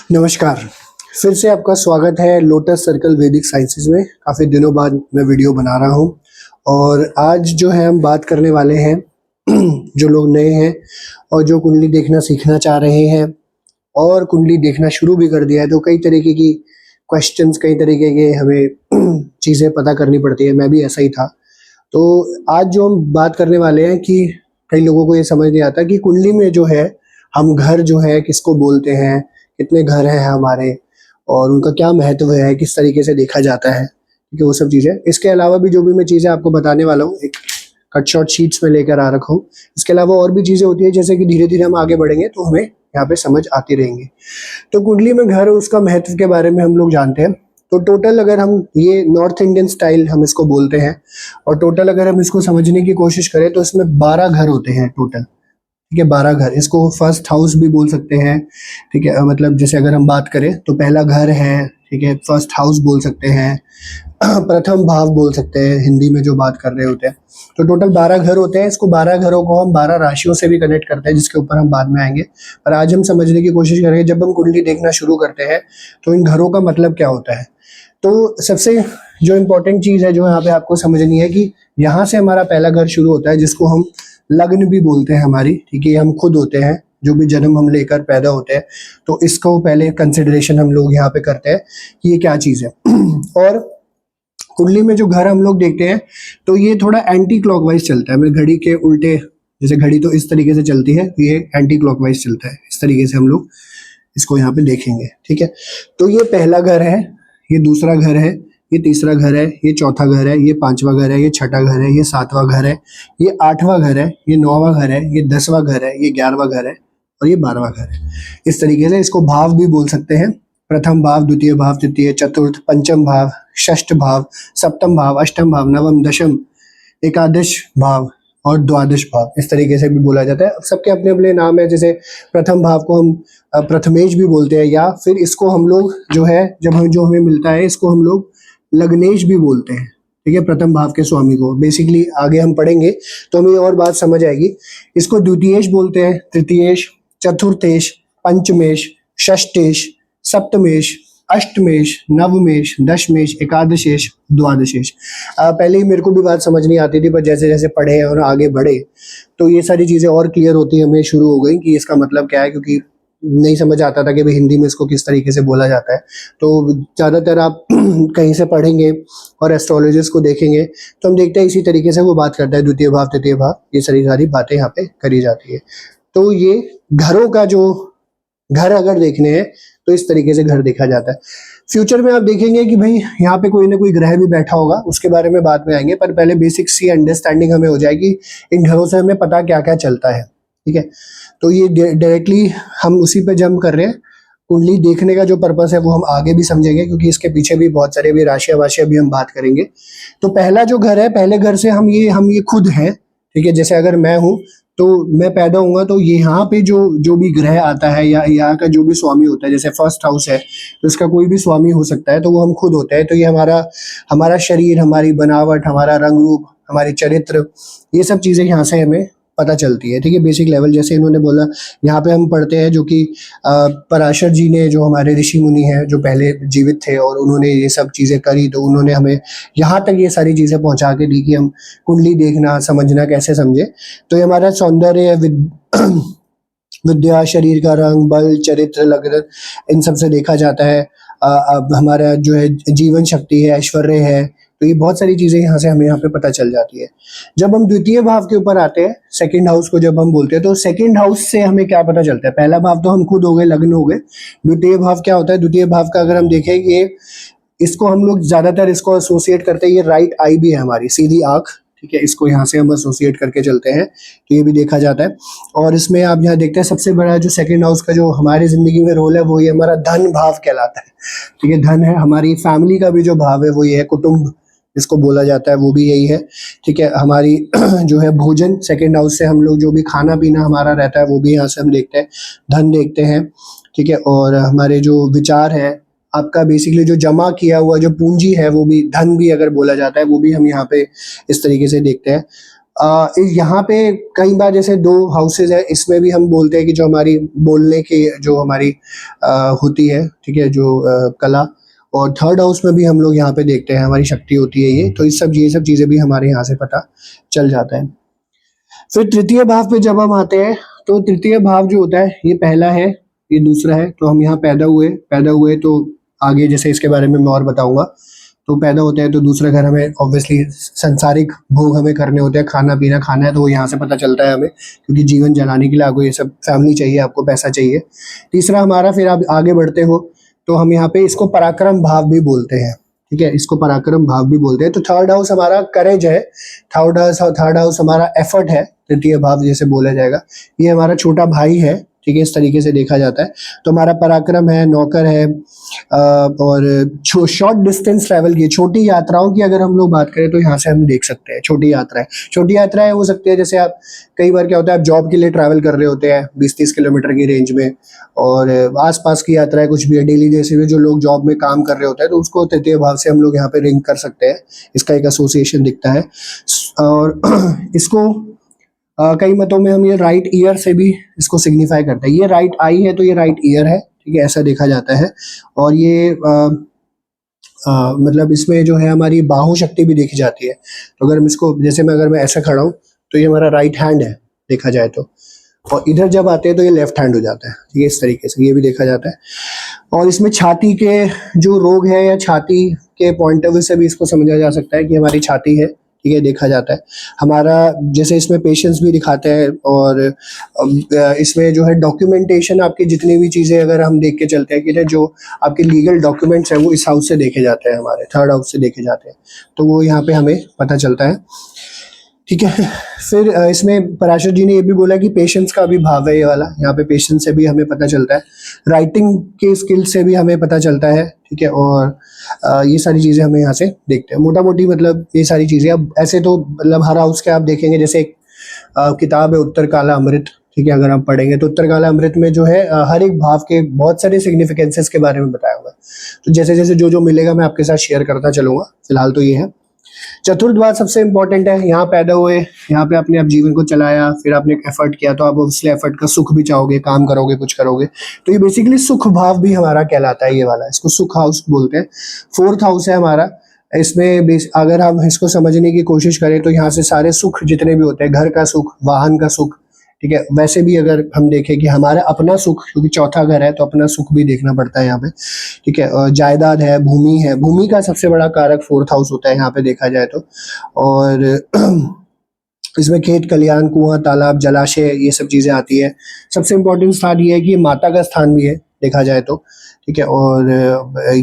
नमस्कार। फिर से आपका स्वागत है लोटस सर्कल वैदिक साइंसेज में। काफ़ी दिनों बाद मैं वीडियो बना रहा हूँ और आज जो है हम बात करने वाले हैं जो लोग नए हैं और जो कुंडली देखना सीखना चाह रहे हैं और कुंडली देखना शुरू भी कर दिया है, तो कई तरीके की क्वेश्चंस, कई तरीके के हमें चीज़ें पता करनी पड़ती है। मैं भी ऐसा ही था। तो आज जो हम बात करने वाले हैं कि कई लोगों को ये समझ नहीं आता कि कुंडली में जो है हम घर जो है किसको बोलते हैं, कितने घर हैं हमारे और उनका क्या महत्व है, किस तरीके से देखा जाता है, क्योंकि वो सब चीज़ें। इसके अलावा भी जो भी मैं चीज़ें आपको बताने वाला हूँ एक कट शॉर्ट शीट्स में लेकर आ रखा हूँ। इसके अलावा और भी चीज़ें होती है, जैसे कि धीरे धीरे हम आगे बढ़ेंगे तो हमें यहाँ पे समझ आती रहेंगी। तो कुंडली में घर, उसका महत्व के बारे में हम लोग जानते हैं। तो टोटल अगर हम ये नॉर्थ इंडियन स्टाइल हम इसको बोलते हैं और टोटल अगर हम इसको समझने की कोशिश करें तो इसमें 12 घर होते हैं टोटल। ठीक है, 12 घर। इसको फर्स्ट हाउस भी बोल सकते हैं। ठीक है, मतलब जैसे अगर हम बात करें तो पहला घर है, ठीक है, फर्स्ट हाउस बोल सकते हैं, प्रथम भाव बोल सकते हैं हिंदी में जो बात कर रहे होते हैं। तो टोटल 12 घर होते हैं। इसको 12 घरों को हम 12 राशियों से भी कनेक्ट करते हैं, जिसके ऊपर हम बाद में आएंगे। पर आज हम समझने की कोशिश करेंगे, जब हम कुंडली देखना शुरू करते हैं तो इन घरों का मतलब क्या होता है। तो सबसे जो इम्पोर्टेंट चीज़ है जो यहाँ पे आपको समझनी है कि यहाँ से हमारा पहला घर शुरू होता है, जिसको हम लग्न भी बोलते हैं हमारी। ठीक है, हम खुद होते हैं जो भी जन्म हम लेकर पैदा होते हैं, तो इसको पहले कंसिडरेशन हम लोग यहाँ पे करते हैं कि ये क्या चीज़ है। और कुंडली में जो घर हम लोग देखते हैं तो ये थोड़ा एंटी क्लॉकवाइज चलता है, मतलब घड़ी के उल्टे। जैसे घड़ी तो इस तरीके से चलती है, ये एंटी क्लॉकवाइज चलता है। इस तरीके से हम लोग इसको यहाँ पे देखेंगे। ठीक है, तो ये पहला घर है, ये दूसरा घर है, ये तीसरा घर है, ये चौथा घर है, ये पांचवा घर है, ये छठा घर है, ये सातवां घर है, ये आठवां घर है, ये नौवां घर है, ये 10वां घर है, ये 11वां घर है और ये 12वां घर है। इस तरीके से इसको भाव भी बोल सकते हैं। प्रथम भाव, द्वितीय भाव, तृतीय, चतुर्थ, पंचम भाव, षष्ठ भाव, सप्तम भाव, अष्टम भाव, नवम, दशम, एकादश भाव और द्वादश भाव। इस तरीके से भी बोला जाता है। सबके अपने अपने नाम है। जैसे प्रथम भाव को हम प्रथमेश भी बोलते हैं, या फिर इसको हम लोग जो है जब हम जो हमें मिलता है इसको हम लोग लग्नेश भी बोलते हैं। ठीक है, प्रथम भाव के स्वामी को। बेसिकली आगे हम पढ़ेंगे तो हमें और बात समझ आएगी। इसको द्वितीयेश बोलते हैं, तृतीयेश, चतुर्थेश, पंचमेश, षष्ठेश, सप्तमेश, अष्टमेश, नवमेश, दशमेश, एकादशेश, द्वादशेश। पहले ही मेरे को भी बात समझ नहीं आती थी, पर जैसे जैसे पढ़े और आगे बढ़े तो ये सारी चीज़ें और क्लियर होती हमें शुरू हो गई कि इसका मतलब क्या है, क्योंकि नहीं समझ आता था कि भाई हिंदी में इसको किस तरीके से बोला जाता है। तो ज़्यादातर आप कहीं से पढ़ेंगे और एस्ट्रोलॉजिस्ट को देखेंगे तो हम देखते हैं इसी तरीके से वो बात करता है, द्वितीय भाव, तृतीय भाव, ये सारी बातें यहाँ पे करी जाती है। तो ये घरों का जो घर अगर देखने हैं तो इस तरीके से घर देखा जाता है। फ्यूचर में आप देखेंगे कि भाई यहाँ पे कोई ना कोई ग्रह भी बैठा होगा, उसके बारे में बाद में आएंगे, पर पहले बेसिक सी अंडरस्टैंडिंग हमें हो जाएगी इन घरों से हमें पता क्या क्या चलता है। ठीक है, तो ये डायरेक्टली हम उसी पे जंप कर रहे हैं। कुंडली देखने का जो पर्पस है वो हम आगे भी समझेंगे, क्योंकि इसके पीछे भी बहुत सारे भी राशियां वाशियां भी हम बात करेंगे। तो पहला जो घर है, पहले घर से हम ये खुद हैं। ठीक है, जैसे अगर मैं हूँ तो मैं पैदा होऊंगा तो ये यहाँ पे जो जो भी ग्रह आता है या यहाँ का जो भी स्वामी होता है, जैसे फर्स्ट हाउस है तो इसका कोई भी स्वामी हो सकता है, तो वो हम खुद होते हैं। तो ये हमारा हमारा शरीर, हमारी बनावट, हमारा रंग रूप, हमारे चरित्र, ये सब चीज़ें यहाँ से हमें पता चलती है। ठीक है, बेसिक लेवल जैसे इन्होंने बोला यहाँ पे हम पढ़ते हैं, जो कि पराशर जी ने, जो हमारे ऋषि मुनि हैं जो पहले जीवित थे और उन्होंने ये सब चीज़ें करी, तो उन्होंने हमें यहाँ तक ये सारी चीज़ें पहुँचा के दी कि हम कुंडली देखना समझना कैसे समझे। तो ये हमारा सौंदर्य, विद्या, शरीर का रंग, बल, चरित्र, लग्न, इन सब से देखा जाता है। अब हमारा जो है जीवन शक्ति है, ऐश्वर्य है, तो ये बहुत सारी चीज़ें यहाँ से हमें यहाँ पे पता चल जाती है। जब हम द्वितीय भाव के ऊपर आते हैं, सेकंड हाउस को जब हम बोलते हैं, तो सेकंड हाउस से हमें क्या पता चलता है। पहला भाव तो हम खुद हो गए, लग्न हो गए। द्वितीय भाव क्या होता है? द्वितीय भाव का अगर हम देखें, ये इसको हम लोग ज़्यादातर इसको एसोसिएट करते हैं, ये राइट आई भी है हमारी, सीधी आँख। ठीक है, इसको यहाँ से हम एसोसिएट करके चलते हैं, तो ये भी देखा जाता है। और इसमें आप यहाँ देखते हैं सबसे बड़ा जो सेकंड हाउस का जो हमारी ज़िंदगी में रोल है वो ये हमारा धन भाव कहलाता है। ठीक है, धन है, हमारी फैमिली का भी जो भाव है वो ये है, कुटुंब इसको बोला जाता है, वो भी यही है। ठीक है, हमारी जो है भोजन, सेकंड हाउस से हम लोग जो भी खाना पीना हमारा रहता है वो भी यहाँ से हम देखते हैं, धन देखते हैं। ठीक है, और हमारे जो विचार है, आपका बेसिकली जो जमा किया हुआ जो पूंजी है वो भी धन भी अगर बोला जाता है, वो भी हम यहाँ पे इस तरीके से देखते हैं। यहाँ पे कई बार जैसे 2 हाउसेज है, इसमें भी हम बोलते हैं कि जो हमारी बोलने की जो हमारी होती है, ठीक है, जो कला, और थर्ड हाउस में भी हम लोग यहाँ पे देखते हैं हमारी शक्ति होती है ये, तो ये सब चीज़ें भी हमारे यहाँ से पता चल जाता है। फिर तृतीय भाव पे जब हम आते हैं, तो तृतीय भाव जो होता है ये पहला है, ये दूसरा है, तो हम यहाँ पैदा हुए तो आगे जैसे इसके बारे में मैं और बताऊंगा। तो पैदा होते हैं तो दूसरा घर हमें ऑब्वियसली सांसारिक भोग हमें करने होते हैं, खाना पीना खाना है, तो वो यहाँ से पता चलता है हमें, क्योंकि जीवन जलाने के लिए आपको ये सब फैमिली चाहिए, आपको पैसा चाहिए। तीसरा हमारा, फिर आप आगे बढ़ते हो तो हम यहाँ पे इसको पराक्रम भाव भी बोलते हैं, ठीक है, इसको पराक्रम भाव भी बोलते हैं। तो थर्ड हाउस हमारा करेज है, थर्ड हाउस हमारा एफर्ट है, तृतीय भाव जैसे बोला जाएगा, ये हमारा छोटा भाई है, ठीक है, इस तरीके से देखा जाता है। तो हमारा पराक्रम है, नौकर है, और शॉर्ट डिस्टेंस ट्रैवल की, छोटी यात्राओं की अगर हम लोग बात करें तो यहाँ से हम देख सकते हैं छोटी यात्राएं हो सकती है, जैसे आप कई बार क्या होता है, आप जॉब के लिए ट्रैवल कर रहे होते हैं 20-30 किलोमीटर की रेंज में, और आसपास की यात्राएं कुछ भी है, डेली जैसे भी जो लोग जॉब में काम कर रहे होते हैं, तो उसको तृतीय भाव से हम लोग यहाँ पे लिंक कर सकते हैं, इसका एक एसोसिएशन दिखता है। और इसको कई मतों में हम ये राइट ईयर से भी इसको सिग्निफाई करते हैं, ये राइट आई है तो ये राइट ईयर है, ठीक है, ऐसा देखा जाता है। और ये मतलब इसमें जो है हमारी बाहु शक्ति भी देखी जाती है। तो अगर हम इसको, जैसे अगर मैं ऐसा खड़ा हूँ तो ये हमारा राइट हैंड है देखा जाए तो, और इधर जब आते हैं तो ये लेफ्ट हैंड हो जाता है, ठीक है, इस तरीके से ये भी देखा जाता है। और इसमें छाती के जो रोग है या छाती के पॉइंट ऑफ व्यू से भी इसको समझा जा सकता है कि हमारी छाती है, ठीक है, देखा जाता है। हमारा जैसे इसमें पेशेंस भी दिखाते हैं, और इसमें जो है डॉक्यूमेंटेशन, आपकी जितनी भी चीज़ें अगर हम देख के चलते हैं कि जो आपके लीगल डॉक्यूमेंट्स हैं वो इस हाउस से देखे जाते हैं, हमारे थर्ड हाउस से देखे जाते हैं, तो वो यहाँ पे हमें पता चलता है, ठीक है। फिर इसमें पराशर जी ने ये भी बोला कि पेशेंस का भी भाव है ये वाला, यहाँ पे पेशेंस से भी हमें पता चलता है, राइटिंग के स्किल से भी हमें पता चलता है, ठीक है, और ये सारी चीज़ें हमें यहाँ से देखते हैं मोटा मोटी, मतलब ये सारी चीज़ें। अब ऐसे तो मतलब हर हाउस के आप देखेंगे, जैसे एक किताब है उत्तर काला अमृत, ठीक है, अगर आप पढ़ेंगे तो उत्तर काला अमृत में जो है हर एक भाव के बहुत सारे सिग्निफिकेंसेस के बारे में बताया हुआ है। तो जैसे जैसे जो मिलेगा मैं आपके साथ शेयर करता चलूँगा, फिलहाल तो ये है। चतुर्थ बात सबसे इंपॉर्टेंट है, यहाँ पैदा हुए, यहाँ पे आपने अब जीवन को चलाया, फिर आपने एफर्ट किया, तो आप उससे एफर्ट का सुख भी चाहोगे, काम करोगे, कुछ करोगे, तो ये बेसिकली सुख भाव भी हमारा कहलाता है, ये वाला, इसको सुख हाउस बोलते हैं। फोर्थ हाउस है हमारा, इसमें अगर हम इसको समझने की कोशिश करें तो यहाँ से सारे सुख जितने भी होते हैं, घर का सुख, वाहन का सुख, ठीक है, वैसे भी अगर हम देखें कि हमारा अपना सुख, क्योंकि चौथा घर है तो अपना सुख भी देखना पड़ता है यहाँ पे, ठीक है, जायदाद है, भूमि है, भूमि का सबसे बड़ा कारक फोर्थ हाउस होता है यहाँ पे देखा जाए तो। और इसमें खेत खलिहान, कुआं, तालाब, जलाशय, ये सब चीज़ें आती है। सबसे इम्पोर्टेंट स्थान ये है कि माता का स्थान भी है देखा जाए तो, ठीक है, और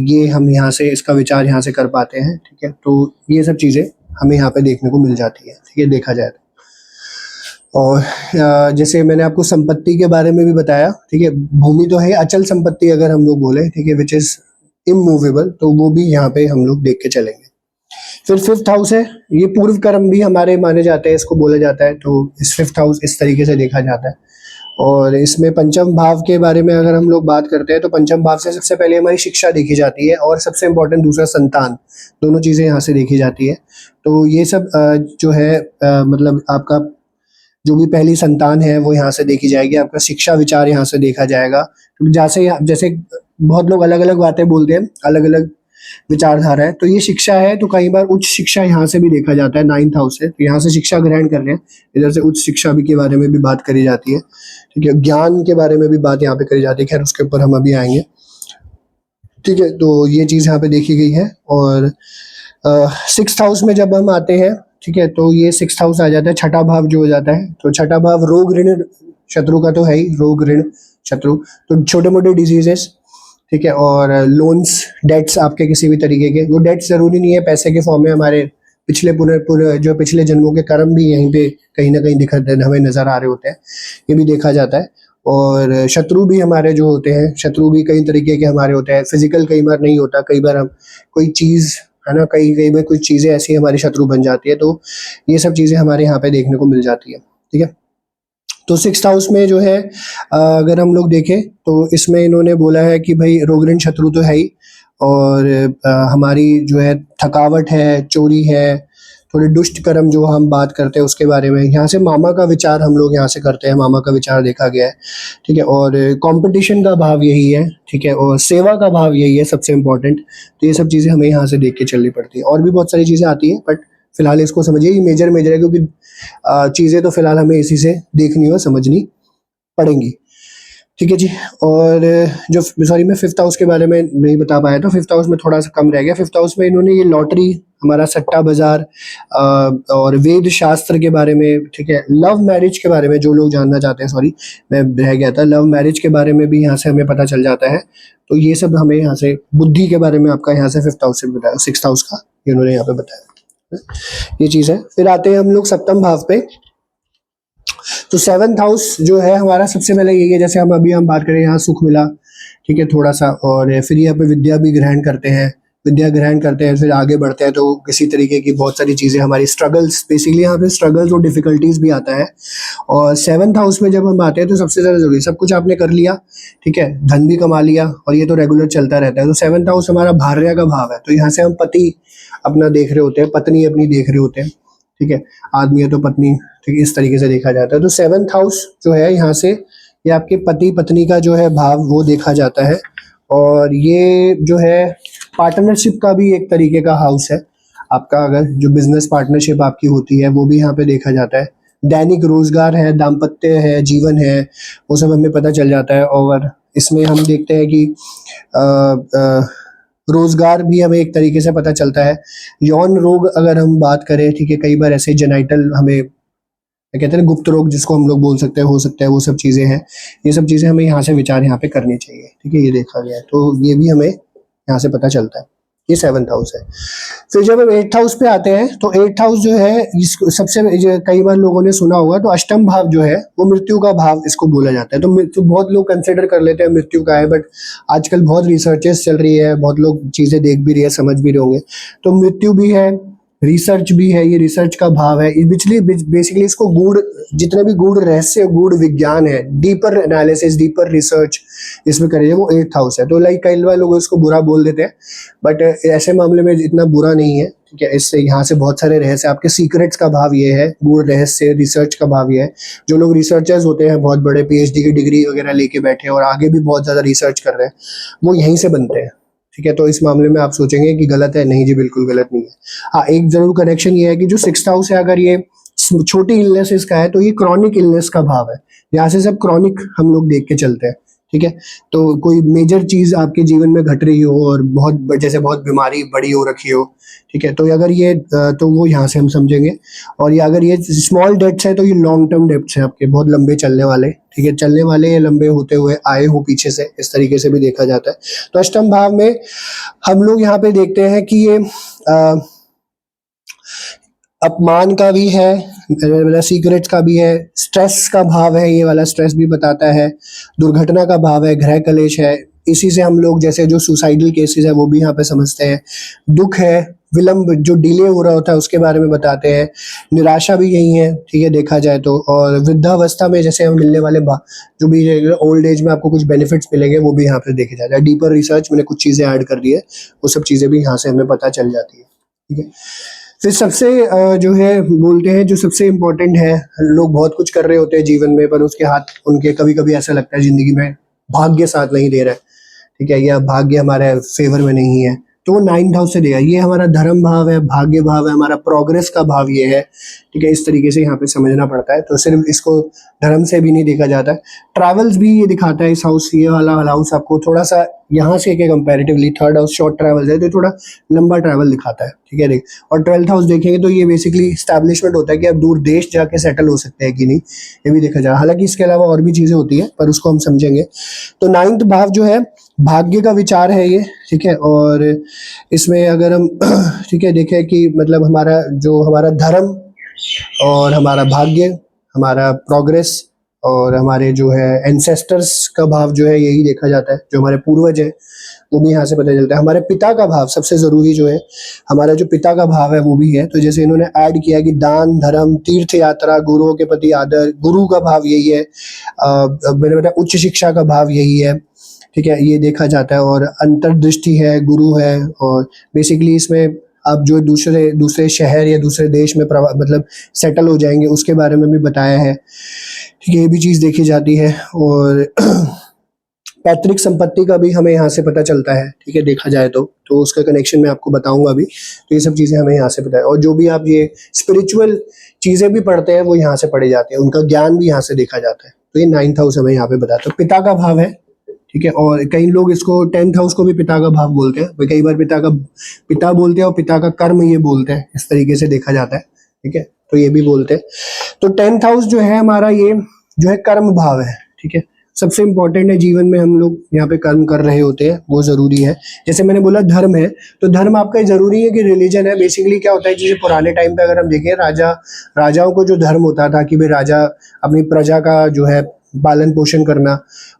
ये हम यहाँ से इसका विचार यहाँ से कर पाते हैं, ठीक है, तो ये सब चीज़ें हमें यहाँ पे देखने को मिल जाती है, ठीक है, देखा जाए तो। और जैसे मैंने आपको संपत्ति के बारे में भी बताया, ठीक है, भूमि तो है अचल संपत्ति अगर हम लोग बोले, ठीक है, विच इज इमूवेबल, तो वो भी यहाँ पे हम लोग देख के चलेंगे। फिर फिफ्थ हाउस है, ये पूर्व कर्म भी हमारे माने जाते हैं, इसको बोला जाता है, तो इस फिफ्थ हाउस इस तरीके से देखा जाता है। और इसमें पंचम भाव के बारे में अगर हम लोग बात करते हैं तो पंचम भाव से सबसे पहले हमारी शिक्षा देखी जाती है, और सबसे इम्पोर्टेंट दूसरा संतान, दोनों चीज़ें यहाँ से देखी जाती है। तो ये सब जो है मतलब आपका जो भी पहली संतान है वो यहाँ से देखी जाएगी, आपका शिक्षा विचार यहाँ से देखा जाएगा, क्योंकि जैसे बहुत लोग अलग अलग बातें बोलते हैं, अलग अलग विचारधारा है, तो ये शिक्षा है, तो कई बार उच्च शिक्षा यहाँ से भी देखा जाता है, 9th हाउस से, तो यहाँ से शिक्षा ग्रहण कर रहे हैं, इधर से उच्च शिक्षा भी के बारे में भी बात करी जाती है, ठीक है, ज्ञान के बारे में भी बात यहाँ पे करी जाती है, खैर उसके ऊपर हम अभी आएंगे, ठीक है। तो ये चीज़ यहाँ पे देखी गई है। और 6th हाउस में जब हम आते हैं, ठीक है, तो ये 6th हाउस आ जाता है, छठा भाव जो हो जाता है, तो छठा भाव रोग ऋण शत्रु का तो है ही, रोग ऋण शत्रु, तो छोटे मोटे डिजीजेस, ठीक है, और लोन्स, डेट्स आपके किसी भी तरीके के, वो डेट्स जरूरी नहीं है पैसे के फॉर्म में, हमारे पिछले जन्मों के कर्म भी यहीं पे कहीं ना कहीं हमें नजर आ रहे होते हैं, ये भी देखा जाता है। और शत्रु भी हमारे जो होते हैं, शत्रु भी कई तरीके के हमारे होते हैं, फिजिकल कई बार नहीं होता, कई बार हम कोई चीज़ है ना, कई बार कुछ चीज़ें ऐसी हमारी शत्रु बन जाती है, तो ये सब चीज़ें हमारे यहाँ पे देखने को मिल जाती है, ठीक है। तो 6th हाउस में जो है अगर हम लोग देखें तो इसमें इन्होंने बोला है कि भाई रोग ऋण शत्रु तो है ही, और हमारी जो है थकावट है, चोरी है, थोड़े दुष्ट कर्म जो हम बात करते हैं उसके बारे में। यहाँ से मामा का विचार हम लोग यहाँ से करते हैं, मामा का विचार देखा गया है, ठीक है। और कंपटीशन का भाव यही है, ठीक है, और सेवा का भाव यही है सबसे इम्पोर्टेंट। तो ये सब चीज़ें हमें यहाँ से देख के चलनी पड़ती है। और भी बहुत सारी चीज़ें आती हैं, बट फिलहाल इसको समझिए, ये मेजर मेजर है, क्योंकि चीज़ें तो फिलहाल हमें इसी से देखनी और समझनी पड़ेंगी, ठीक है जी। और जो सॉरी मैं फिफ्थ हाउस के बारे में नहीं बता पाया, तो फिफ्थ हाउस में थोड़ा सा कम रह गया। फिफ्थ हाउस में इन्होंने ये लॉटरी, हमारा सट्टा बाजार और वेद शास्त्र के बारे में, ठीक है, लव मैरिज के बारे में जो लोग जानना चाहते हैं, सॉरी मैं रह गया था, लव मैरिज के बारे में भी यहाँ से हमें पता चल जाता है। तो ये सब हमें यहाँ से, बुद्धि के बारे में आपका यहाँ से फिफ्थ हाउस से बताया, सिक्स्थ हाउस का इन्होंने यहाँ पे बताया, ये चीज़ है। फिर आते हैं हम लोग सप्तम भाव पे। तो सेवंथ हाउस जो है हमारा, सबसे पहले यही है, जैसे हम बात करें, यहाँ सुख मिला, ठीक है, थोड़ा सा। और फिर यहाँ पे विद्या भी ग्रहण करते हैं, विद्या ग्रहण करते हैं, फिर आगे बढ़ते हैं, तो किसी तरीके की बहुत सारी चीज़ें, हमारी स्ट्रगल्स, बेसिकली यहाँ पे स्ट्रगल्स और डिफिकल्टीज भी आता है। और सेवंथ हाउस में जब हम आते हैं तो सबसे ज़्यादा जरूरी, सब कुछ आपने कर लिया, ठीक है, धन भी कमा लिया, और ये तो रेगुलर चलता रहता है। तो सेवंथ हाउस हमारा भार्या का भाव है, तो यहाँ से हम पति अपना देख रहे होते हैं, पत्नी अपनी देख रहे होते हैं, ठीक है, आदमी है तो पत्नी, ठीक है, इस तरीके से देखा जाता है। तो सेवंथ हाउस जो है यहाँ से, ये आपके पति पत्नी का जो है भाव वो देखा जाता है। और ये जो है पार्टनरशिप का भी एक तरीके का हाउस है आपका, अगर जो बिजनेस पार्टनरशिप आपकी होती है वो भी यहाँ पे देखा जाता है। दैनिक रोजगार है, दाम्पत्य है, जीवन है, वो सब हमें पता चल जाता है। और इसमें हम देखते हैं कि रोजगार भी हमें एक तरीके से पता चलता है। यौन रोग अगर हम बात करें, ठीक है, कई बार ऐसे जेनाइटल, हमें कहते हैं ना गुप्त रोग, जिसको हम लोग बोल सकते हैं, हो सकता है, वो सब चीज़ें हैं। ये सब चीज़ें हमें यहाँ से विचार यहाँ पे करनी चाहिए, ठीक है, ये देखा गया है, तो ये भी हमें यहाँ से पता चलता है। ये सेवंथ हाउस है। फिर जब हम एट्थ हाउस पे आते हैं, तो एट्थ हाउस जो है, सबसे कई बार लोगों ने सुना होगा, तो अष्टम भाव जो है वो मृत्यु का भाव इसको बोला जाता है। तो बहुत लोग कंसिडर कर लेते हैं मृत्यु का है, बट आजकल बहुत रिसर्चेस चल रही है, बहुत लोग चीज़ें देख भी रही है, समझ भी रहे होंगे। तो मृत्यु भी है, रिसर्च भी है, ये रिसर्च का भाव है। बेसिकली इसको गूढ़, जितने भी गूढ़ रहस्य, गूढ़ विज्ञान है, डीपर एनालिसिस, डीपर रिसर्च इसमें करेंगे, वो एट्थ हाउस है। तो लाइक कई बार लोग इसको बुरा बोल देते हैं, बट ऐसे मामले में इतना बुरा नहीं है, ठीक है। इससे यहाँ से बहुत सारे रहस्य, आपके सीक्रेट्स का भाव ये है, गूढ़ रहस्य, रिसर्च का भाव ये है। जो लोग रिसर्चर्स होते हैं, बहुत बड़े PhD की डिग्री वगैरह लेके बैठे हैं और आगे भी बहुत ज़्यादा रिसर्च कर रहे हैं, वो यहीं से बनते हैं, ठीक है। तो इस मामले में आप सोचेंगे कि गलत है, नहीं जी, बिल्कुल गलत नहीं है। हाँ, एक जरूर कनेक्शन ये है कि जो सिक्स्थ हाउस है, अगर ये छोटी इलनेसेस का है, तो ये क्रॉनिक इलनेस का भाव है। यहाँ से सब क्रॉनिक हम लोग देख के चलते हैं, ठीक है। तो कोई मेजर चीज आपके जीवन में घट रही हो और जैसे बहुत बीमारी बड़ी हो रखी हो, ठीक है, तो अगर ये तो वो यहाँ से हम समझेंगे। और ये अगर ये स्मॉल डेट्स है, तो ये लॉन्ग टर्म डेट्स है आपके, बहुत लंबे चलने वाले, ठीक है, चलने वाले या लंबे होते हुए आए हो पीछे से, इस तरीके से भी देखा जाता है। तो अष्टम भाव में हम लोग यहाँ पे देखते हैं कि ये अपमान का भी है, सीक्रेट्स का भी है, स्ट्रेस का भाव है, ये वाला स्ट्रेस भी बताता है, दुर्घटना का भाव है, गृह कलेश है। इसी से हम लोग जैसे जो सुसाइडल केसेस है वो भी यहाँ पे समझते हैं। दुख है, विलंब, जो डिले हो रहा होता है उसके बारे में बताते हैं। निराशा भी यही है, ठीक है, देखा जाए तो। और वृद्धावस्था में जैसे हम मिलने वाले जो भी ओल्ड एज में आपको कुछ बेनिफिट्स मिलेंगे, वो भी यहाँ पे देखे जाते हैं। डीपर रिसर्च मैंने कुछ चीज़ें ऐड कर दी है, वो सब चीज़ें भी यहाँ से हमें पता चल जाती है, ठीक है। फिर सबसे जो है बोलते हैं, जो सबसे इम्पोर्टेंट है, लोग बहुत कुछ कर रहे होते हैं जीवन में, पर उसके हाथ उनके कभी कभी ऐसा लगता है जिंदगी में भाग्य साथ नहीं दे रहा है, ठीक है, या भाग्य हमारे फेवर में नहीं है, तो वो नाइन्थ हाउस से देगा। ये हमारा धर्म भाव है, भाग्य भाव है, हमारा प्रोग्रेस का भाव ये है, ठीक है। इस तरीके से यहाँ पे समझना पड़ता है। तो सिर्फ इसको धर्म से भी नहीं देखा जाता है, ट्रैवल्स भी ये दिखाता है इस हाउस, ये वाला हाउस आपको थोड़ा सा यहाँ से के comparatively, third house short travel है, तो थोड़ा लंबा ट्रैवल दिखाता है, ठीक है। और ट्वेल्थ हाउस देखेंगे तो ये बेसिकली स्टैब्लिशमेंट होता है कि आप दूर देश जाके सेटल हो सकते हैं कि नहीं, ये भी देखा जाए। हालांकि इसके अलावा और भी चीजें होती है, पर उसको हम समझेंगे। तो नाइन्थ भाव जो है भाग्य का विचार है ये, ठीक है। और इसमें अगर हम ठीक है देखें कि मतलब हमारा धर्म और हमारा भाग्य, हमारा प्रोग्रेस और हमारे जो है एंसेस्टर्स का भाव जो है, यही देखा जाता है। जो हमारे पूर्वज है वो भी यहाँ से पता चलता है। हमारे पिता का भाव सबसे जरूरी जो है, हमारा जो पिता का भाव है वो भी है। तो जैसे इन्होंने ऐड किया कि दान, धर्म, तीर्थ यात्रा, गुरुओं के प्रति आदर, गुरु का भाव यही है। मैंने बताया उच्च शिक्षा का भाव यही है, ठीक है, ये देखा जाता है। और अंतर्दृष्टि है, गुरु है। और बेसिकली इसमें आप जो दूसरे दूसरे शहर या दूसरे देश में मतलब सेटल हो जाएंगे उसके बारे में भी बताया है। ठीक है, ये भी चीज़ देखी जाती है। और पैतृक संपत्ति का भी हमें यहाँ से पता चलता है। ठीक है, देखा जाए तो उसका कनेक्शन मैं आपको बताऊंगा अभी। तो ये सब चीज़ें हमें यहाँ से पता है। और जो भी आप ये स्पिरिचुअल चीज़ें भी पढ़ते हैं वो यहाँ से पढ़ी जाती है, उनका ज्ञान भी यहाँ से देखा जाता है। तो ये 9th हाउस हमें यहाँ पे बताता है। पिता का भाव है। ठीक है, और कई लोग इसको 10th हाउस को भी पिता का भाव बोलते हैं। कई बार पिता बोलते हैं और पिता का कर्म ये बोलते हैं, इस तरीके से देखा जाता है। ठीक है, तो ये भी बोलते हैं। तो 10th हाउस जो है हमारा, ये जो है कर्म भाव है। ठीक है, सबसे इम्पोर्टेंट है जीवन में, हम लोग यहाँ पे कर्म कर रहे होते हैं, वो जरूरी है। जैसे मैंने बोला धर्म है, तो धर्म आपका जरूरी है कि रिलीजन है। बेसिकली क्या होता है, जैसे पुराने टाइम पे अगर हम देखें, राजाओं को जो धर्म होता था कि भाई राजा अपनी प्रजा का जो है पालन पोषण करना,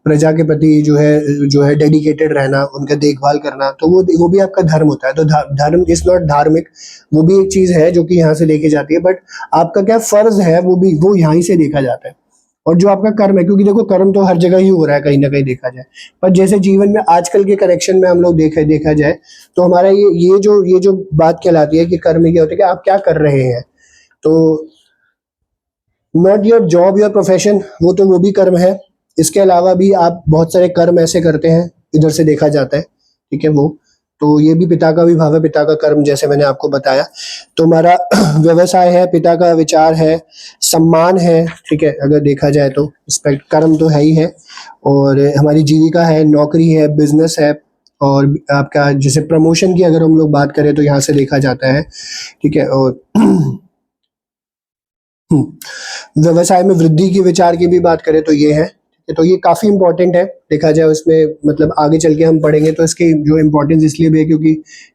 प्रजा के प्रति जो है डेडिकेटेड रहना, उनका देखभाल करना, तो वो भी आपका धर्म होता है। तो धर्म इज नॉट धार्मिक, वो भी एक चीज है जो कि यहाँ से लेके जाती है। बट आपका क्या फर्ज है वो यहाँ ही से देखा जाता है। और जो आपका कर्म है, क्योंकि देखो कर्म तो हर जगह ही हो रहा है कहीं ना कहीं देखा जाए, पर जैसे जीवन में आजकल के करेक्शन में हम लोग देखा जाए तो हमारा ये जो बात कहलाती है कि कर्म क्या होता है कि आप क्या कर रहे हैं। तो not your job your profession, वो भी कर्म है। इसके अलावा भी आप बहुत सारे कर्म ऐसे करते हैं, इधर से देखा जाता है। ठीक है, वो तो ये भी पिता का भी भाव है, पिता का कर्म, जैसे मैंने आपको बताया। तो हमारा व्यवसाय है, पिता का विचार है, सम्मान है। ठीक है, अगर देखा जाए तो रिस्पेक्ट कर्म तो है ही है। और हमारी जीविका है, नौकरी है, बिजनेस है। और आपका जैसे प्रमोशन की अगर हम लोग बात करें तो यहाँ से देखा जाता है। ठीक है, और व्यवसाय में वृद्धि की विचार की भी बात करें तो ये है। तो ये काफी इंपॉर्टेंट है देखा जाए उसमें, मतलब आगे चल के हम पढ़ेंगे तो इसकी जो इम्पोर्टेंस इसलिए भी है क्योंकि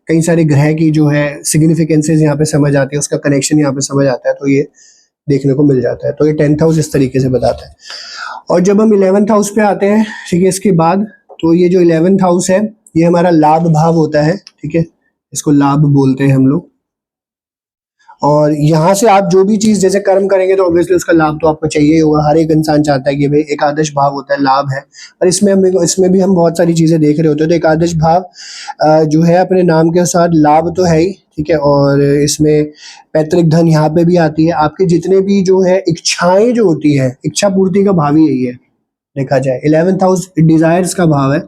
कई सारे ग्रह की जो है सिग्निफिकेंसेस यहाँ पे समझ आती है, उसका कनेक्शन यहाँ पे समझ आता है, तो ये देखने को मिल जाता है। तो ये 10th हाउस इस तरीके से बताता है। और जब हम 11th हाउस पे आते हैं, ठीक है, इसके बाद तो ये जो 11th हाउस है ये हमारा लाभ भाव होता है। ठीक है, इसको लाभ बोलते हैं हम लोग। और यहाँ से आप जो भी चीज जैसे कर्म करेंगे तो ऑब्वियसली उसका लाभ तो आपको चाहिए ही होगा। हर एक इंसान चाहता है कि भाई एकादश भाव होता है, लाभ है। और इसमें भी हम बहुत सारी चीजें देख रहे होते हैं। तो एकादश भाव जो है अपने नाम के अनुसार लाभ तो है ही। ठीक है, और इसमें पैतृक धन यहाँ पे भी आती है। आपके जितने भी जो है इच्छाएं जो होती है, इच्छा पूर्ति का भाव ही यही है देखा जाए। 11th हाउस डिजायर्स का भाव है।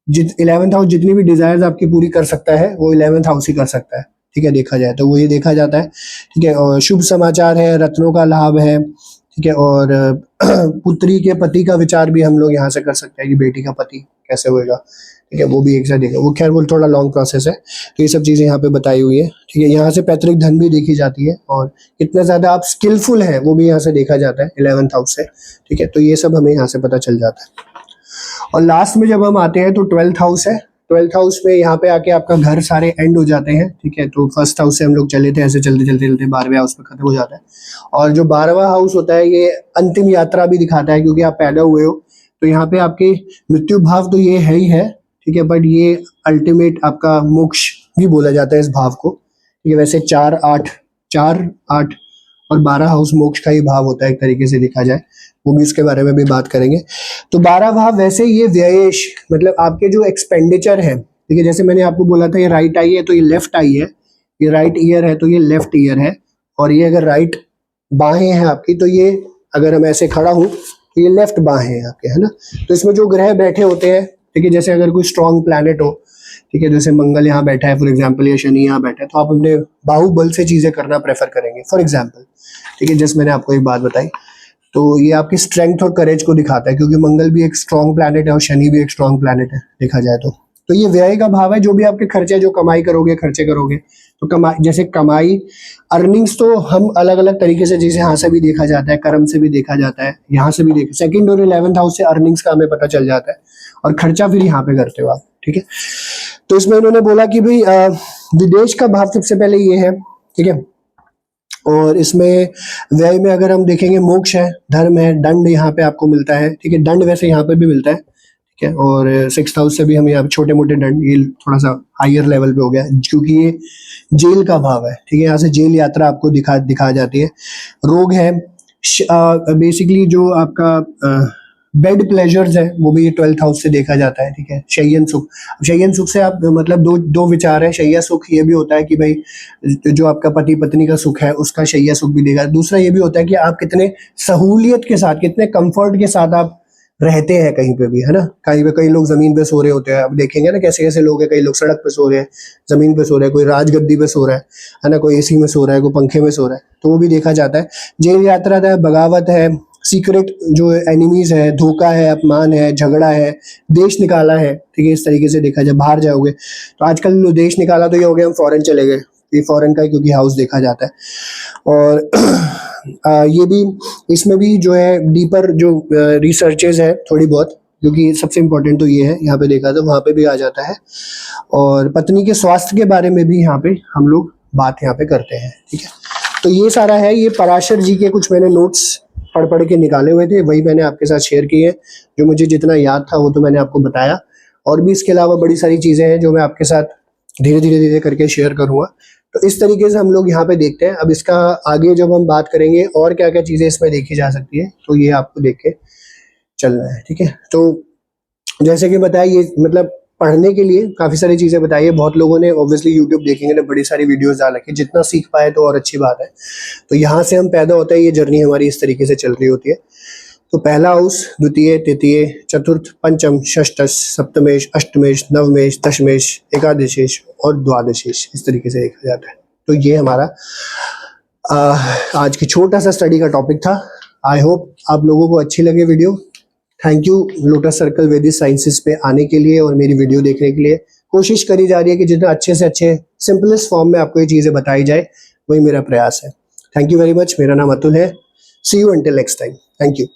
11th हाउस जितनी भी डिजायर्स आपकी पूरी कर सकता है वो 11th हाउस ही कर सकता है। ठीक है, देखा जाए तो वो ये देखा जाता है। ठीक है, और शुभ समाचार है, रत्नों का लाभ है। ठीक है, और पुत्री के पति का विचार भी हम लोग यहाँ से कर सकते हैं कि बेटी का पति कैसे होएगा। ठीक है, वो भी एक साथ देखा, वो खैर वो थोड़ा लॉन्ग प्रोसेस है। तो ये सब चीजें यहाँ पे बताई हुई है। ठीक है, यहाँ से पैतृक धन भी देखी जाती है और कितना ज्यादा आप स्किलफुल है वो भी यहाँ से देखा जाता है 11th हाउस से। ठीक है, तो ये सब हमें यहाँ से पता चल जाता है। और लास्ट में जब हम आते हैं तो 12th हाउस है। 12th हाउस में यहाँ पे आके आपका घर सारे एंड हो जाते हैं। ठीक है, तो फर्स्ट हाउस से हम लोग चले थे, ऐसे चलते 12वें हाउस में खत्म हो जाता है। और जो 12वां हाउस होता है ये अंतिम यात्रा भी दिखाता है, क्योंकि आप पैदा हुए हो तो यहाँ पे आपके मृत्यु भाव तो ये है ही है। ठीक है, बट ये अल्टीमेट आपका मोक्ष भी बोला जाता है इस भाव को। ये वैसे 4 8 और 12 हाउस मोक्ष का ही भाव होता है एक तरीके से देखा जाए, वो भी उसके बारे में भी बात करेंगे। तो 12 भाव वैसे ये व्ययेश, मतलब आपके जो एक्सपेंडिचर है। ठीक है, जैसे मैंने आपको बोला था ये राइट आई है तो ये लेफ्ट आई है, ये राइट ईयर है तो ये लेफ्ट ईयर है, और ये अगर राइट बाहें हैं आपकी तो ये, अगर मैं ऐसे खड़ा हूँ तो ये लेफ्ट बाहें हैं आपके, है ना। तो इसमें जो ग्रह बैठे होते हैं, ठीक है, जैसे अगर कोई स्ट्रॉन्ग प्लैनेट हो, ठीक है, जैसे मंगल यहाँ बैठा है फॉर एग्जाम्पल, या शनि यहाँ बैठा है, तो आप अपने बाहुबल से चीजें करना प्रेफर करेंगे फॉर एग्जाम्पल। ठीक है, जैसे मैंने आपको एक बात बताई, तो ये आपकी स्ट्रेंथ और करेज को दिखाता है, क्योंकि मंगल भी एक स्ट्रॉन्ग प्लैनेट है और शनि भी एक स्ट्रॉन्ग प्लैनेट है देखा जाए तो ये व्यय का भाव है। जो भी आपके खर्चे, जो कमाई करोगे, खर्चे करोगे, तो कमाई अर्निंग्स तो हम अलग अलग तरीके से, जैसे यहाँ से भी देखा जाता है, कर्म से भी देखा जाता है, यहाँ से भी देखा, सेकंड और 11th हाउस से अर्निंग्स का हमें पता चल जाता है, और खर्चा फिर यहाँ पे करते हो आप। ठीक है, तो इसमें उन्होंने बोला कि भाई विदेश का भाव सबसे पहले ये है। ठीक है, और इसमें व्यय में अगर हम देखेंगे मोक्ष है, धर्म है, दंड यहाँ पे आपको मिलता है। ठीक है, दंड वैसे यहाँ पे भी मिलता है। ठीक है, और 6th हाउस से भी हम यहाँ छोटे मोटे दंड, ये थोड़ा सा हायर लेवल पे हो गया क्योंकि ये जेल का भाव है। ठीक है, यहाँ से जेल यात्रा आपको दिखा जाती है। रोग है, बेसिकली जो आपका बेड प्लेजर्स है वो भी 12th हाउस से देखा जाता है, ठीक है। शय्यन सुख, शय्यन सुख से आप मतलब दो विचार है। शैया सुख ये भी होता है कि भाई जो आपका पति पत्नी का सुख है उसका शैया सुख भी देगा। दूसरा ये भी होता है कि आप कितने सहूलियत के साथ, कितने कंफर्ट के साथ आप रहते हैं कहीं पे भी, है ना। कहीं पे कई लोग जमीन पे सो रहे होते हैं, अब देखेंगे ना कैसे कैसे लोग हैं। कई लोग सड़क पे सो रहे हैं, जमीन पे सो रहे हैं, कोई राजगद्दी पे सो रहा है ना, कोई एसी में सो रहा है, कोई पंखे में सो रहा है, तो वो भी देखा जाता है। जेल यात्रा है, बगावत है, सीक्रेट जो एनिमीज है, धोखा है, अपमान है, झगड़ा है, देश निकाला है, ठीक है। इस तरीके से देखा जाए बाहर जाओगे तो आजकल देश निकाला तो ये हो गया हम फॉरेन चले गए, ये फॉरेन का क्योंकि हाउस देखा जाता है। और ये भी, इसमें भी जो है डीपर जो रिसर्चेज है थोड़ी बहुत, क्योंकि सबसे इम्पोर्टेंट तो ये है, यहाँ पे देखा तो वहाँ पे भी आ जाता है। और पत्नी के स्वास्थ्य के बारे में भी यहाँ पे हम लोग बात यहाँ पे करते हैं, ठीक है। तो ये सारा है, ये पराशर जी के कुछ मैंने नोट्स पढ़ के निकाले हुए थे, वही मैंने आपके साथ शेयर किए। जो मुझे जितना याद था वो तो मैंने आपको बताया, और भी इसके अलावा बड़ी सारी चीज़ें हैं जो मैं आपके साथ धीरे धीरे करके शेयर करूँगा। तो इस तरीके से हम लोग यहाँ पे देखते हैं। अब इसका आगे जब हम बात करेंगे और क्या क्या चीज़ें इसमें देखी जा सकती है, तो ये आपको देख के चलना है, ठीक है। तो जैसे कि बताया, ये मतलब पढ़ने के लिए काफ़ी सारी चीज़ें बताई है। बहुत लोगों ने ऑब्वियसली यूट्यूब देखेंगे ना, बड़ी सारी वीडियोस डाल रखी है, जितना सीख पाए तो और अच्छी बात है। तो यहाँ से हम पैदा होता है, ये जर्नी हमारी इस तरीके से चल रही होती है। तो पहला हाउस, द्वितीय, तृतीय, चतुर्थ, पंचम, षष्ठश, सप्तमेश, अष्टमेश, नवमेश, दशमेश, एकादशेश और द्वादशेश, इस तरीके से देखा जाता है। तो ये हमारा आज की छोटा सा स्टडी का टॉपिक था। आई होप आप लोगों को अच्छी लगे video. Thank you lotus circle वैदिक साइंसेस पे आने के लिए और मेरी वीडियो देखने के लिए। कोशिश करी जा रही है कि जितना अच्छे से अच्छे सिंपलेस्ट फॉर्म में आपको ये चीज़ें बताई जाए, वही मेरा प्रयास है। Thank you very much. मेरा नाम अतुल है। See you until next time. Thank you.